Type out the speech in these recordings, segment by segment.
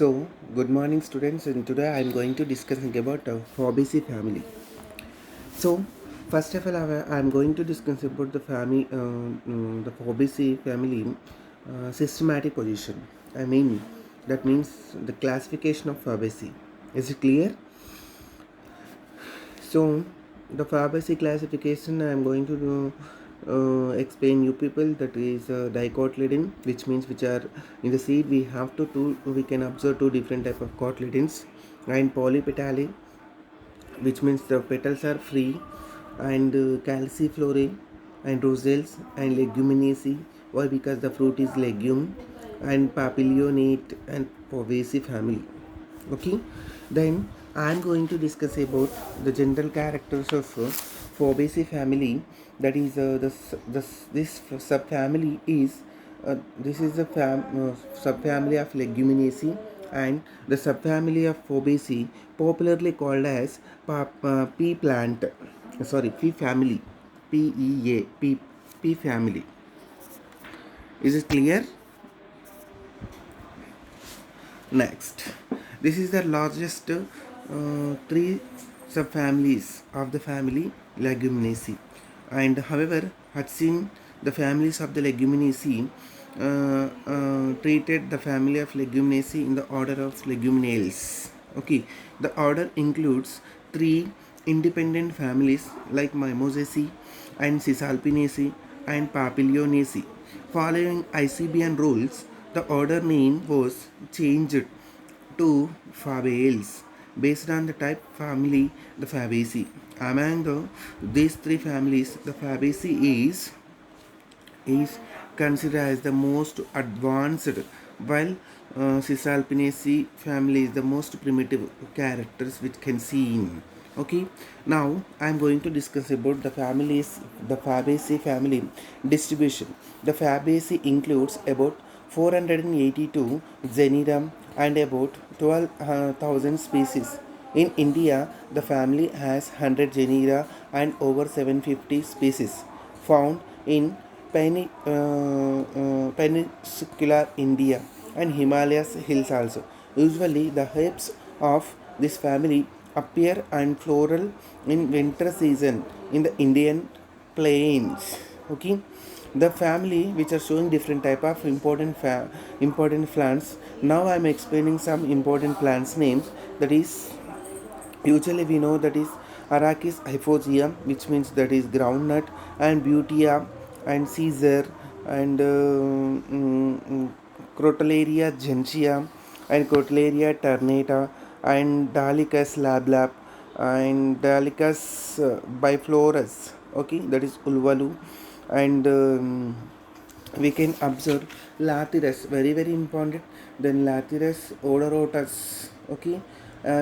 So, good morning, students, and today I am going to discuss about Fabaceae family. So, first of all, I am going to discuss about the family, the Fabaceae family systematic position. I mean, that means the classification of Fabaceae. Is it clear? So, the Fabaceae classification I am going to explain you people, that is dicotyledon, which means which are in the seed we can observe two different type of cotyledons, and polypetalae, which means the petals are free, and calciflorae and roselles and leguminosae. Why? Because the fruit is legume, and papilionate and Fabaceae family. Okay, then I am going to discuss about the general characters of Fabaceae family. That is this subfamily is this is the subfamily of Leguminosae, and the subfamily of Fabaceae, popularly called as pea plant. Sorry, pea family. Pea family. Is it clear? Next, this is the largest three subfamilies of the family Leguminosae, and however, had seen the families of the Leguminosae treated the family of Leguminosae in the order of Leguminales. Okay, the order includes three independent families like Mimosaceae and Cisalpinaceae and Papilionaceae. Following ICBN rules, the order name was changed to Fabaceae based on the type family, the Fabaceae. Among these three families, the Fabaceae is considered as the most advanced, while Cisalpinaceae family is the most primitive characters which can see in. Okay, now I am going to discuss about the Fabaceae family distribution. The Fabaceae includes about 482 genera and about 12,000 species. In India, the family has 100 genera and over 750 species found in peninsular India and Himalayas hills also. Usually, the herbs of this family appear and floral in winter season in the Indian plains. Okay, the family which are showing different type of important plants. Now I am explaining some important plants names. That is, usually we know that is Arachis hyphaeum, which means that is groundnut, and Butea and Caesar, and Crotalaria gentium and Crotalaria ternata and Dahlicus lablab and Dahlicus biflorus. Okay, that is Ulvalu, and we can observe Lathyrus, very important. Then Lathyrus odorotus. Okay,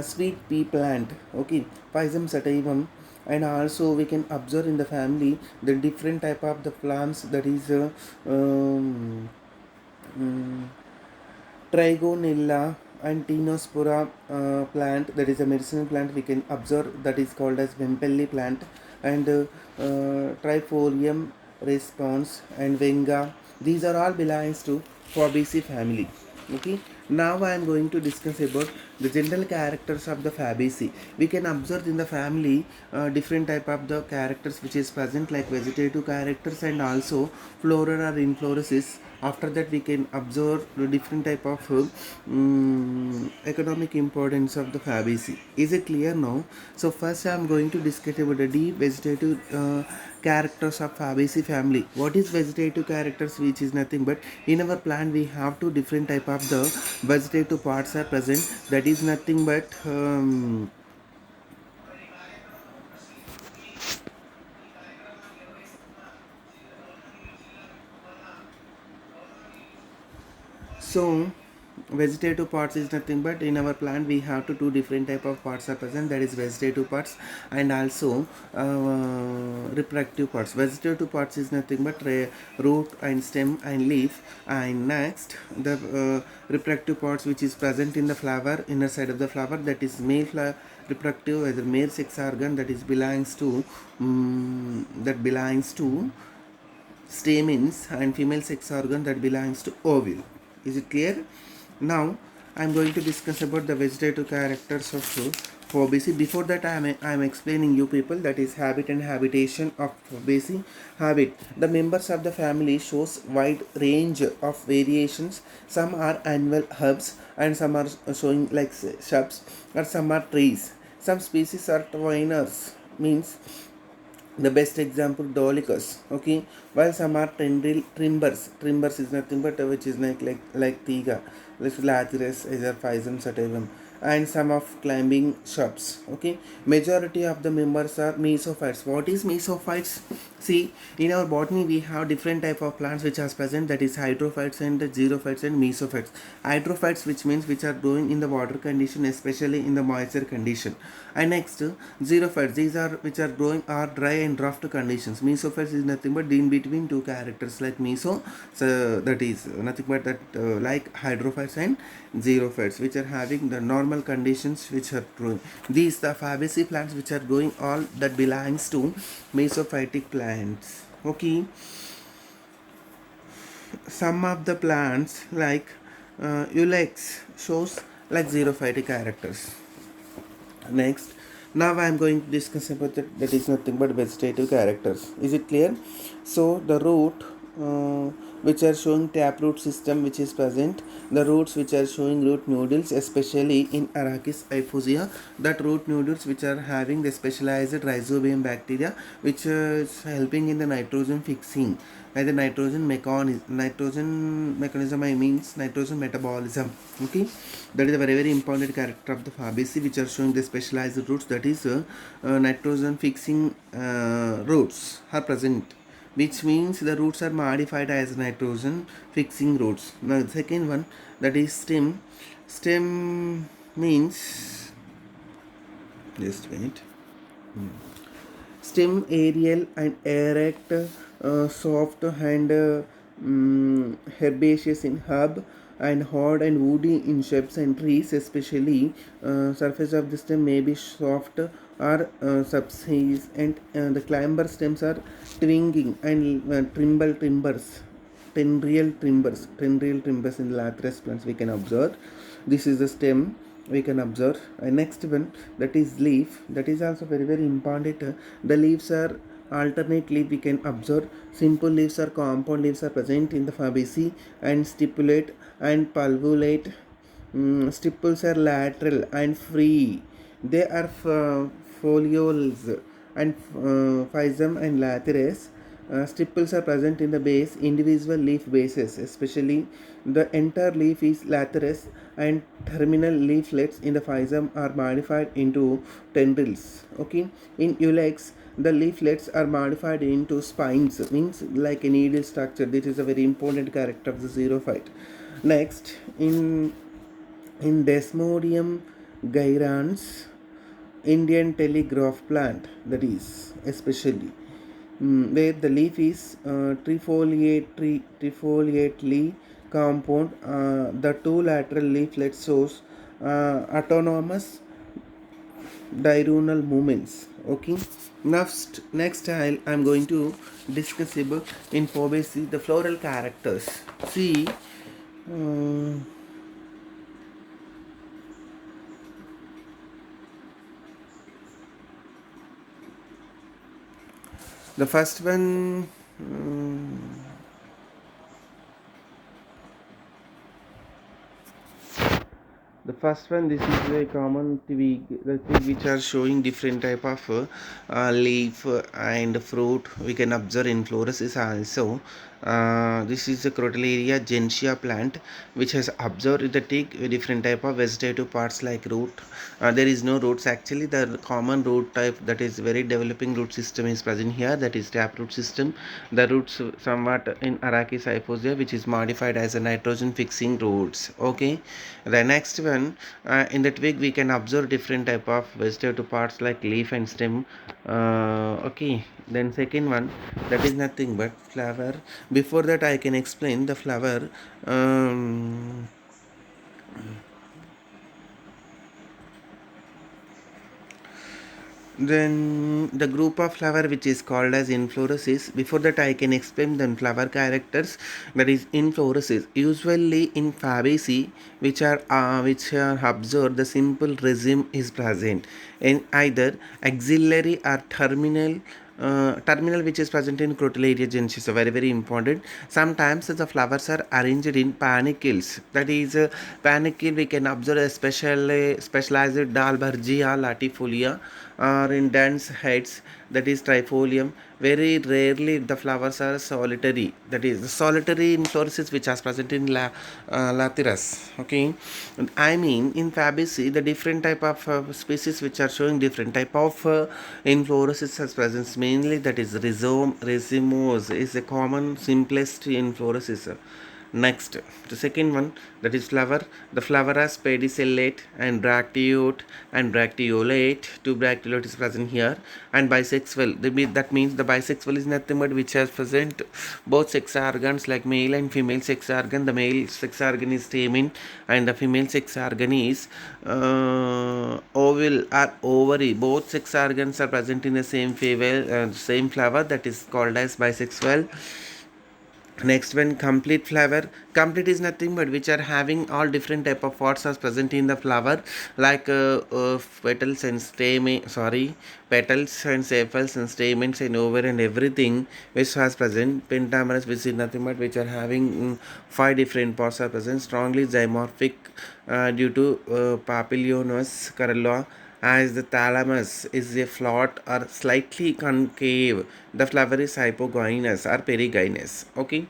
sweet pea plant. Okay, Pisum sativum. And also we can observe in the family the different type of the plants, that is um, Trigonella and Tinospora plant, that is a medicinal plant we can observe, that is called as Vempelli plant, and Trifolium response and Venga. These are all belongs to Fabaceae family. Okay, now I am going to discuss about the general characters of the Fabaceae. We can observe in the family different type of the characters which is present, like vegetative characters and also floral or inflorescences. After that we can observe the different type of economic importance of the Fabaceae. Is it clear now? So first I am going to discuss about the deep vegetative characters of Fabaceae family. What is vegetative characters? Which is nothing but in our plant we have two different type of the vegetative parts are present. That is nothing but so vegetative parts is nothing but in our plant we have to two different type of parts are present, that is vegetative parts and also reproductive parts. Vegetative parts is nothing but root and stem and leaf, and next the reproductive parts which is present in the flower, inner side of the flower, that is male flower reproductive, whether male sex organ, that is belongs to stamens, and female sex organ that belongs to ovule. Is it clear? Now I'm going to discuss about the vegetative characters of Fabaceae. Before that, I'm explaining you people that is habit and habitation of Fabaceae. Habit. The members of the family shows wide range of variations. Some are annual herbs and some are showing like shrubs, or some are trees. Some species are twiners, means the best example Dolichos, okay, while some are tendril trimbers is nothing but which is like tiga, like lathyrus, either physum sativum, and some of climbing shrubs, okay. Majority of the members are mesophytes. What is mesophytes? See, in our botany we have different type of plants which are present, that is hydrophytes and xerophytes and mesophytes. Hydrophytes, which means which are growing in the water condition, especially in the moisture condition. And next, xerophytes, these are which are growing are dry and rough conditions. Mesophytes is nothing but in between two characters like meso, so that is nothing but that like hydrophytes and xerophytes, which are having the normal conditions which are growing. These the Fabaceae plants which are growing all that belongs to mesophytic plants. Okay, some of the plants like Ulex shows like xerophytic characters. Next, now I am going to discuss about that is nothing but vegetative characters. Is it clear? So the root which are showing taproot system which is present, the roots which are showing root nodules, especially in Arachis hyphasia, that root nodules which are having the specialized rhizobium bacteria which is helping in the nitrogen fixing and the nitrogen mechanism, I means nitrogen metabolism. Okay, that is a very important character of the Fabaceae which are showing the specialized roots, that is nitrogen fixing roots are present, which means the roots are modified as nitrogen fixing roots. Now the second one, that is stem means, just wait, stem aerial and erect, soft and herbaceous in herb, and hard and woody in shrubs and trees, especially surface of the stem may be soft or subsist, and the climber stems are twinging and tendril timbers in lathyrus plants we can observe. This is the stem we can observe. And next one, that is leaf, that is also very important. The leaves are alternate leaf we can observe. Simple leaves or compound leaves are present in the Fabaceae, and stipulate and pulvulate. Stipules are lateral and free. They are folioles, and physum and lathyrus. Stipules are present in the base, individual leaf bases, especially the entire leaf is lathyrus, and terminal leaflets in the physum are modified into tendrils. Okay, in Ulex, the leaflets are modified into spines, means like a needle structure. This is a very important character of the xerophyte. Next, in Desmodium gyrans, Indian telegraph plant, that is especially where the leaf is trifoliately compound. The two lateral leaflets shows autonomous diurnal movements. Okay. Next I'm going to discuss about in Fabaceae the floral characters. See, the first one, the first one, this is a common twig, the twig which are showing different type of leaf and fruit we can observe in fluorescence also. This is the Crotalaria gentiana plant which has observed the twig with different type of vegetative parts like root. There is no roots actually. The common root type, that is very developing root system is present here, that is taproot system. The roots somewhat in Arachis hyphasia which is modified as a nitrogen fixing roots. Okay, the next one, in the twig we can observe different type of vegetative parts like leaf and stem. Okay, then second one, that is nothing but flower. Before that I can explain the flower. um, Then the group of flower which is called as inflorescence. Before that I can explain the flower characters. That is inflorescence. Usually in Fabaceae, which are observed, the simple rhizome is present in either axillary or terminal which is present in Crotalaria genesis. So very important. Sometimes the flowers are arranged in panicles. That is panicle we can observe a specialized Dalbergia latifolia or in dense heads, that is trifolium. Very rarely the flowers are solitary, that is the solitary inflorescences which are present in Lathyrus. Okay, and I mean in Fabaceae the different type of species which are showing different type of inflorescences presence, mainly that is rhizomos is a common simplest inflorescence. Next, the second one, that is flower. The flower has pedicellate and bracteolate and bracteolate. Two bracteolate is present here, and bisexual. That means the bisexual is nothing but which has present both sex organs like male and female sex organ. The male sex organ is stamen, and the female sex organ is ovule or ovary. Both sex organs are present in the same flower. That is called as bisexual. Next one, complete flower. Complete is nothing but which are having all different type of parts are present in the flower, like petals and petals and sepals and stamens and over and everything which has present. Pentamerous, which is nothing but which are having five different parts are present, strongly zymorphic due to papilionous corolla, as the thalamus is a flat or slightly concave. The flower is hypogynous or perigynous. Okay,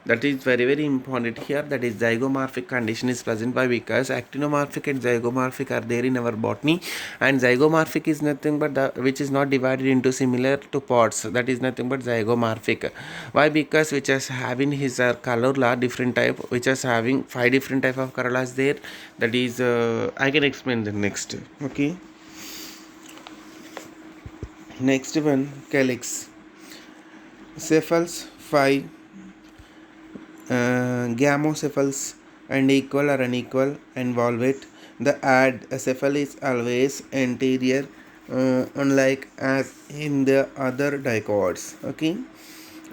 that is very important here. That is zygomorphic condition is present by, because actinomorphic and zygomorphic are there in our botany, and zygomorphic is nothing but the which is not divided into similar to parts. That is nothing but zygomorphic. Why? Because which is having his corolla different type, which is having five different type of corollas there. That is I can explain the next. Okay. Next one, calyx. Cephals 5, gamocephals and equal or unequal and valvate. The cephal is always anterior, unlike as in the other dicots. Okay.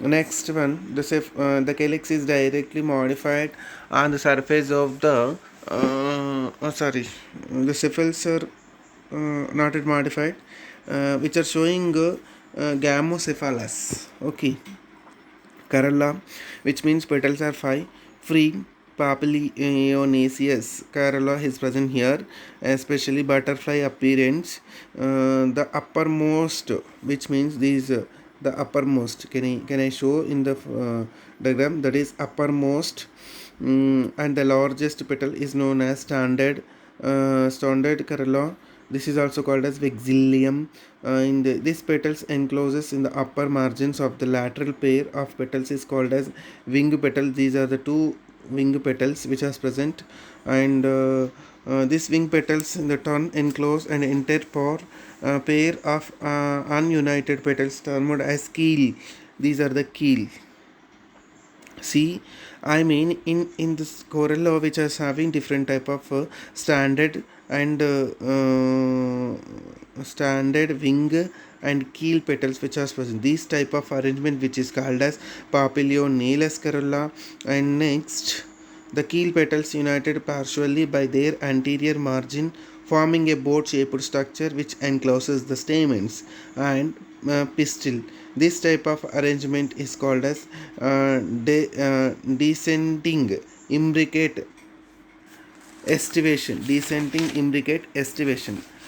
Next one, the calyx is directly modified on the surface of the the cephals are not yet modified, which are showing gamocephalus. Okay, corolla, which means petals are five. Free papilionaceous corolla is present here, especially butterfly appearance. The uppermost, which means these the uppermost. Can I show in the diagram? That is uppermost, and the largest petal is known as standard corolla. This is also called as vexillium. This petals encloses in the upper margins of the lateral pair of petals is called as wing petals. These are the two wing petals which are present, and these wing petals in the turn enclose an entire pair of ununited petals termed as keel. These are the keel. See, I mean in this corolla which is having different type of standard and standard wing and keel petals which are present. This type of arrangement which is called as papilionaceous corolla. And next, the keel petals united partially by their anterior margin, forming a boat-shaped structure which encloses the stamens and pistil. This type of arrangement is called as descending imbricate estivation,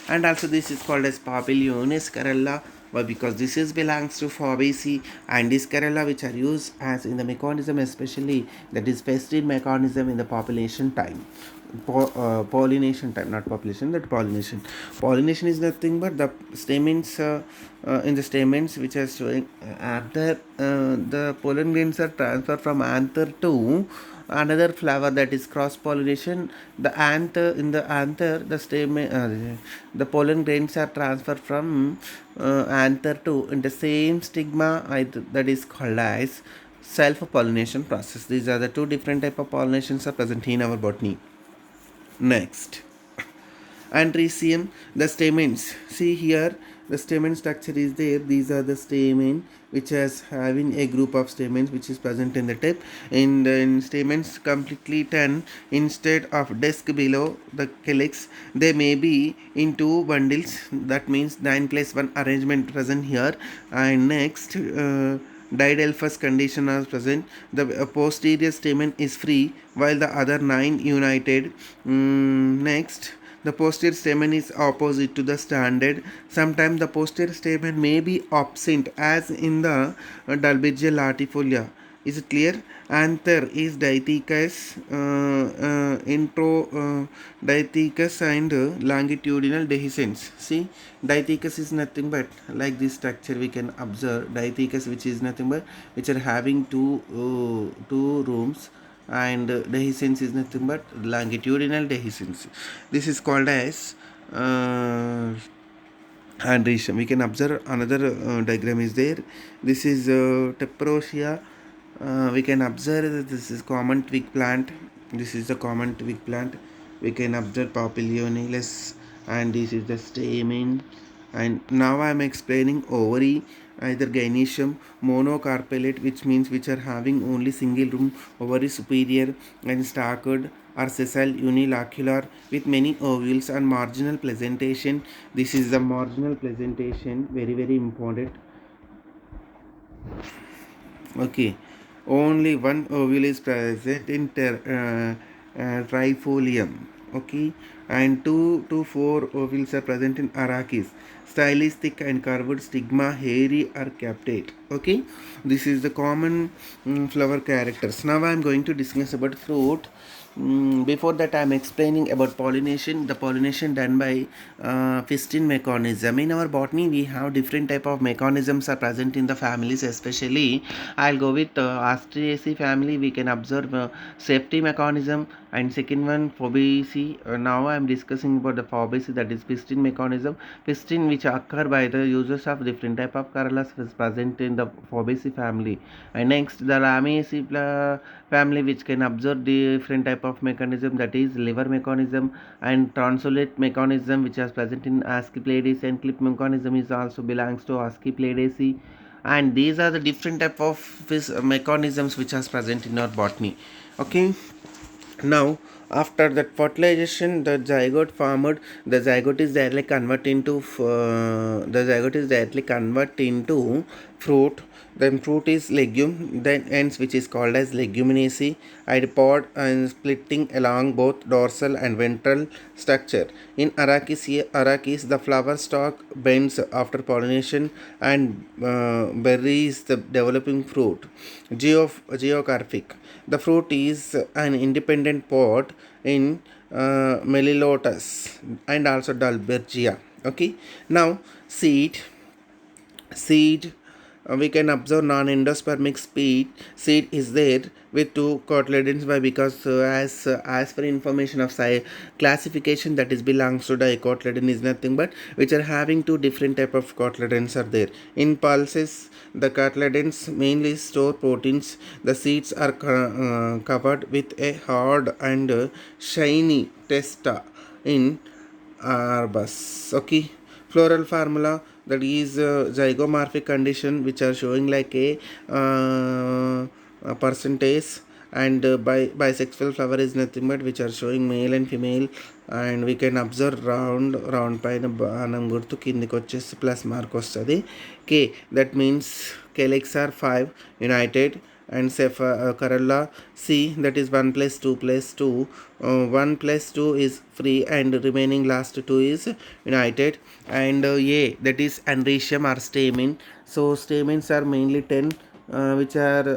and also this is called as papilionaceous corolla. Why? Because this is belongs to Fabaceae, and this corolla which are used as in the mechanism, especially that is festive mechanism in the population time. Pollination time, not population, that pollination is nothing but the stamens, in the stamens which are showing after the pollen grains are transferred from anther to another flower, that is cross pollination. The pollen grains are transferred from anther to in the same stigma, that is called as self pollination process. These are the two different type of pollinations are present in our botany. Next, Andrecium, the stamens. See here, the stamen structure is there. These are the stamen which is having a group of stamens which is present in the tip. In stamens completely 10 instead of disc below the calyx, they may be in two bundles. That means 9 plus 1 arrangement present here. And next, didelphous condition is present. The posterior stamen is free while the other 9 united. Next, the posterior stamen is opposite to the standard. Sometimes the posterior stamen may be absent as in the Dalbergia latifolia. Is it clear? Anther is dithecus, intro dithecus and longitudinal dehiscence. See, dithecus is nothing but like this structure we can observe. Dithecus, which is nothing but which are having two rooms, and dehiscence is nothing but longitudinal dehiscence. This is called as andration. We can observe another diagram is there. This is Teprosia. We can observe that this is common twig plant. This is the common twig plant. We can observe papilionilus, and this is the stamen. And now I am explaining ovary, either gynoecium, monocarpellate, which means which are having only single room, ovary superior and stalked, or sessile unilocular with many ovules and marginal placentation. This is the marginal placentation, very important. Okay, only one ovule is present in trifolium. Okay, and 2 to 4 ovules are present in arachis. Style is thick and curved, stigma hairy or captate. Okay, this is the common flower characters. Now I am going to discuss about fruit. Before that, I am explaining about pollination. The pollination done by piston mechanism. In our botany, we have different type of mechanisms are present in the families. Especially, I'll go with Asteraceae family. We can observe safety mechanism, and second one Fabaceae. Now I am discussing about the Fabaceae, that is piston mechanism. Piston which occur by the uses of different type of corollas is present in the Fabaceae family. And next, the Ramiaceae family, which can observe different type of mechanism, that is liver mechanism and transolate mechanism, which is present in Asclepiades, and clip mechanism is also belongs to Asclepiades. And these are the different type of mechanisms which are present in our botany. Okay, now after that fertilization, the zygote formed. The zygote is directly convert into fruit. Then fruit is legume, then ends which is called as leguminaceae, pod and splitting along both dorsal and ventral structure. In arachis, the flower stalk bends after pollination and berries the developing fruit. Geocarpic, the fruit is an independent pod in Melilotus and also Dalbergia. Okay, now seed we can observe non-endospermic seed is there with two cotyledons. Why? Because as per information of classification, that is belongs to dicotyledon is nothing but which are having two different type of cotyledons are there. In pulses, the cotyledons mainly store proteins. The seeds are covered with a hard and shiny testa in arbus. Okay, floral formula, that is zygomorphic condition which are showing like a percentage, and bisexual flower is nothing but which are showing male and female. And we can observe round పైన బాణం గుర్తు కిందికి వచ్చేసి plus mark వస్తుంది. కే that means calyx are 5 united, and corolla C, that is 1 plus 2 plus 2. 1 plus 2 is free and remaining last 2 is united. And A, that is andrecium or stamen. So stamens are mainly 10 which are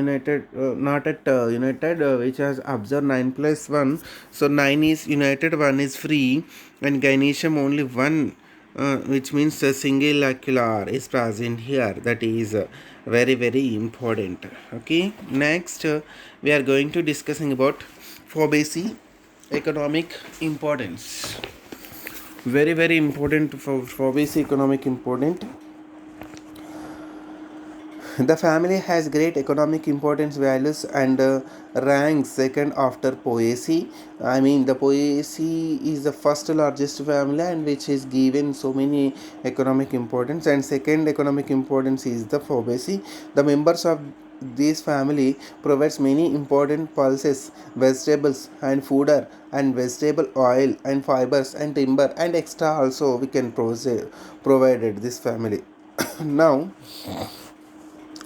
united, not at united, which has observed 9 plus 1. So 9 is united, 1 is free, and gynoecium only 1, which means a single ocular is present here. That is very important. Okay, next we are going to discussing about Fabaceae economic importance. Very important for Fabaceae economic important. The family has great economic importance values and ranks second after poesy. I mean, the poesy is the first largest family and which is given so many economic importance, and second economic importance is the Fabaceae. The members of this family provides many important pulses, vegetables and fodder and vegetable oil and fibers and timber and extra also we can provided this family. now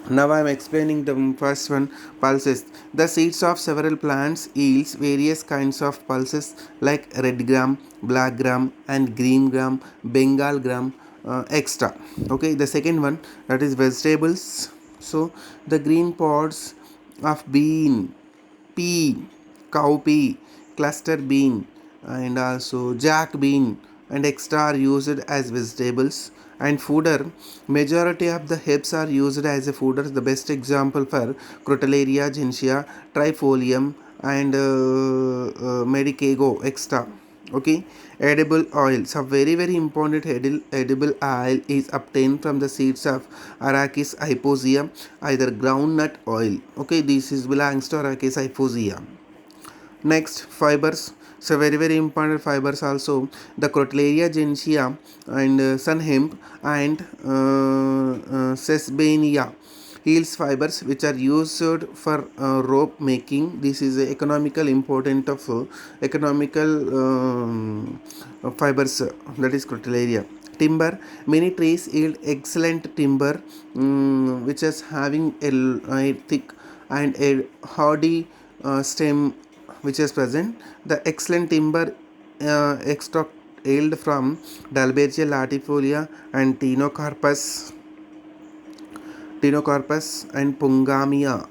Now I am explaining the first one, pulses. The seeds of several plants yields various kinds of pulses like red gram, black gram and green gram, Bengal gram, extra. Okay, the second one, that is vegetables. So the green pods of bean, pea, cowpea, cluster bean, and also jack bean and extra are used as vegetables. And fodder, majority of the herbs are used as a fodder. The best example for Crotalaria gentiana, trifolium and medicago extra. Okay, edible oil. So very important edible oil is obtained from the seeds of Arachis hypoxia, either groundnut oil. Okay, this is belongs to Arachis hypoxia. Next, fibers. So very important fibers also, the Crotalaria gentiana and sun hemp and sesbania yields fibers which are used for rope making. This is a economical important of economical fibers, that is Crotalaria. Timber, many trees yield excellent timber, which is having a thick and a hardy stem which is present. The excellent timber extract yield from Dalbergia latifolia and Tinocarpus and Pungamia.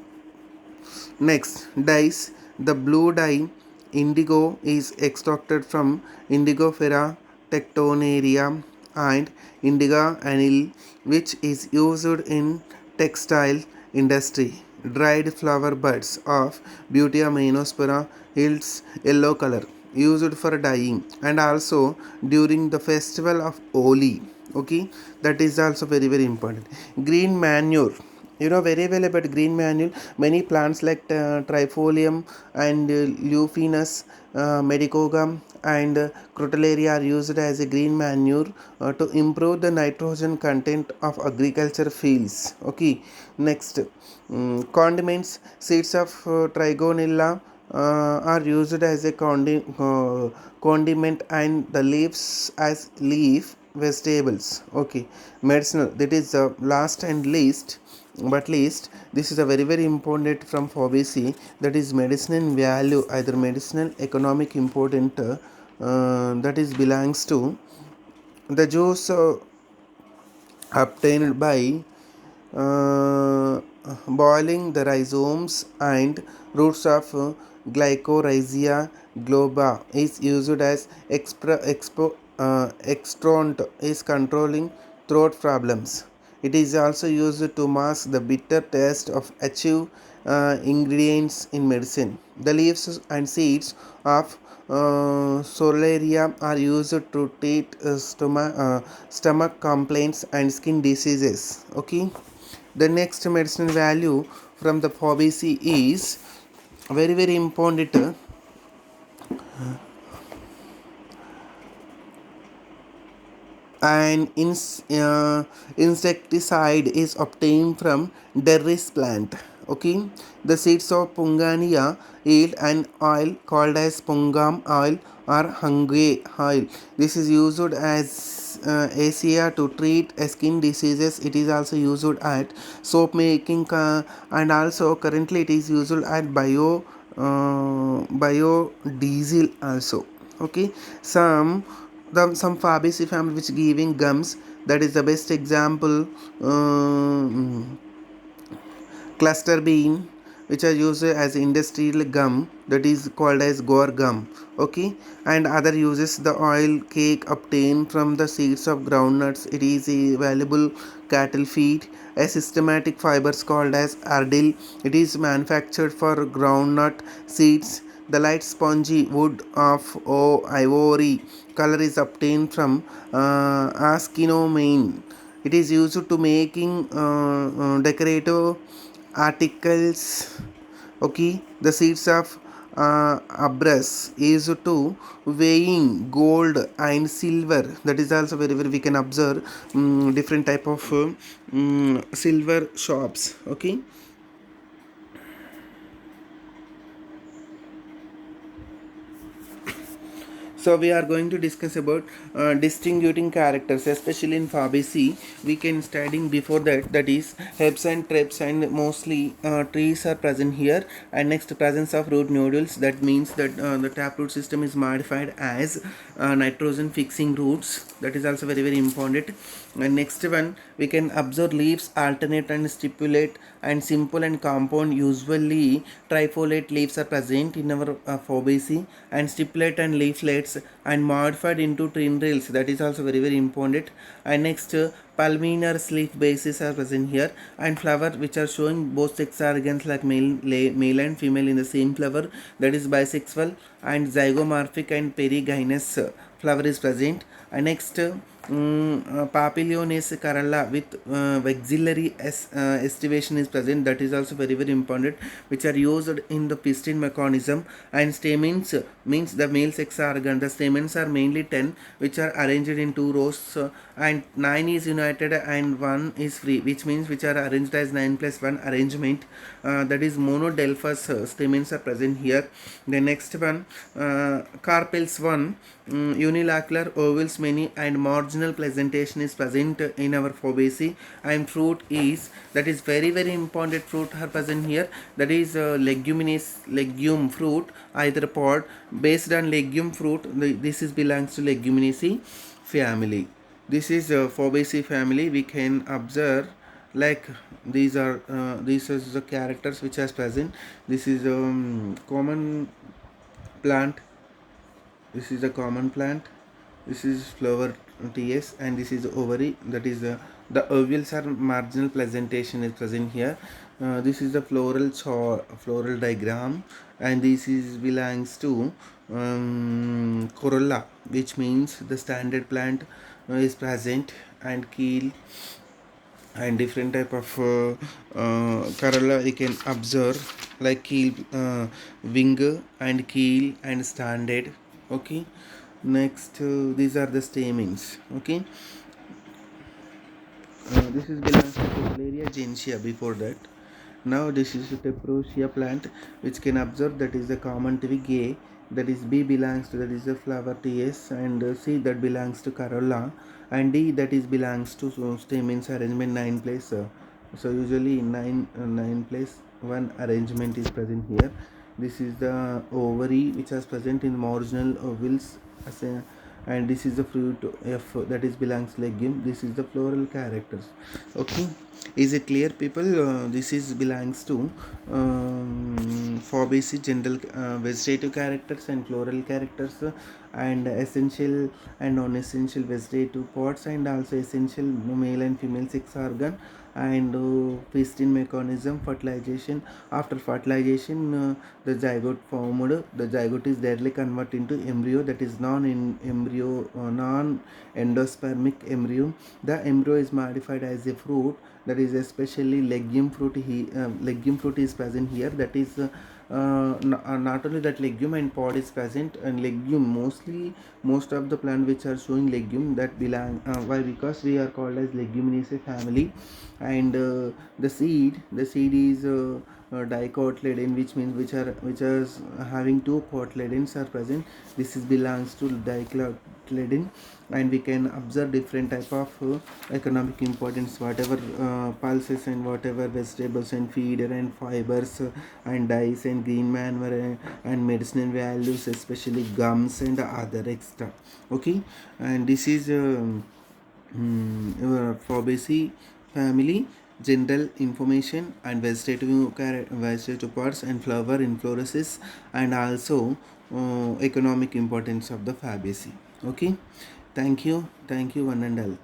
Next, dyes. The blue dye indigo is extracted from Indigofera tectonaria and Indigo anil, which is used in textile industry. Dried flower buds of Butea menospora yields yellow color, used for dyeing and also during the festival of Holi. Okay, that is also very important. Green manure, you know very well about green manure. Many plants like trifolium and Lupinus medicogam and Crotalaria are used as a green manure to improve the nitrogen content of agriculture fields. Okay, next, condiments. Seeds of trigonella are used as a condiment and the leaves as leaf vegetables. Okay, medicinal, that is the last and least but least, this is a very important from Fabaceae, that is medicinal value, either medicinal economic important, that is belongs to the juice obtained by uh, boiling the rhizomes and roots of Glycorrhizia globa is used as extront is controlling throat problems. It is also used to mask the bitter taste of achieve ingredients in medicine. The leaves and seeds of Solaria are used to treat stomach complaints and skin diseases. Okay, the next medicinal value from the Fabaceae is very important. An insecticide is obtained from derris plant. Okay, the seeds of Pungania yield an oil called as Pungam oil or Hungwe oil. This is used as ACA to treat skin diseases. It is also used at soap making, and also currently it is used at biodiesel also. Okay, some Fabaceae family which giving gums, that is the best example. Cluster bean, which are used as industrial gum, that is called as gore gum. Okay, and other uses, the oil cake obtained from the seeds of groundnuts. It is a valuable cattle feed. A systematic fibers called as ardil, it is manufactured for groundnut seeds. The light spongy wood of ivory color is obtained from ascinomyine. It is used to making decorative articles. Okay, the seeds of abrus is to weighing gold and silver. That is also very very we can observe different type of silver shops. Okay. So we are going to discuss about distinguishing characters, especially in Fabaceae. We can studying before that, that is herbs and trees, and mostly trees are present here. And next, presence of root nodules. That means that the taproot system is modified as nitrogen fixing roots. That is also very very important. And next one, we can observe leaves alternate and stipulate, and simple and compound. Usually trifoliate leaves are present in our Fabaceae, and stipulate and leaflets and modified into tendrils. That is also very very important. And next, palminar leaf bases are present here, and flower which are showing both sex organs like male and female in the same flower, that is bisexual, and zygomorphic and perigynous flower is present. And next, Papiliones corolla with auxiliary estivation is present. That is also very very important, which are used in the piston mechanism. And stamens means the male sex organ. The stamens are mainly 10, which are arranged in 2 rows, and 9 is united and 1 is free, which means which are arranged as 9 plus 1 arrangement. That is monodelphous stamens are present here. The next one, carpels 1, unilacular ovals many, and marginal presentation is present in our Fabaceae. And fruit is, that is very very important, fruit are present here. That is leguminous legume fruit, either pod based on legume fruit. This is belongs to Leguminaceae family. This is Fabaceae family. We can observe like these are the characters which are present. This is common plant. This is a common plant. This is flower ts, and this is ovary. That is the ovules are marginal presentation is present here. This is the floral diagram, and this is belongs to corolla, which means the standard plant is present, and keel and different type of corolla you can observe, like keel, wing and keel and standard. Okay. Next, these are the stamens. Okay. This is belongs to Popularia gentiana before that. Now this is a Tephrosia plant, which can observe, that is the common twig A, that is B belongs to, that is the flower TS, and C that belongs to corolla, and D that is belongs to stamens arrangement 9 place. So usually in 9 place 1 arrangement is present here. This is the ovary which is present in marginal ovules, and this is the fruit F, that is belongs legume. This is the floral characters. Okay. Is it clear, people? This is belongs to Fabaceae general vegetative characters and floral characters, and essential and non-essential vegetative parts, and also essential male and female sex organ, and piston mechanism, fertilization. After fertilization, the zygote formed. The zygote is directly converted into embryo, that is non-endospermic embryo. The embryo is modified as a fruit, that is especially legume fruit. Legume fruit is present here. That is not only that, legume and pod is present, and legume mostly most of the plant which are showing legume, that belong why, because we are called as Leguminaceae family. And the seed is dicotyledon, which means which are having 2 cotyledons are present. This is belongs to dicotyledon. And we can observe different type of economic importance, whatever pulses and whatever vegetables and feeder and fibers, and dyes and green manure, and medicinal values, especially gums and other extra. Okay. And this is Fabaceae family general information, and vegetative parts, and flower inflorescences, and also economic importance of the Fabaceae. Okay. Thank you one and all.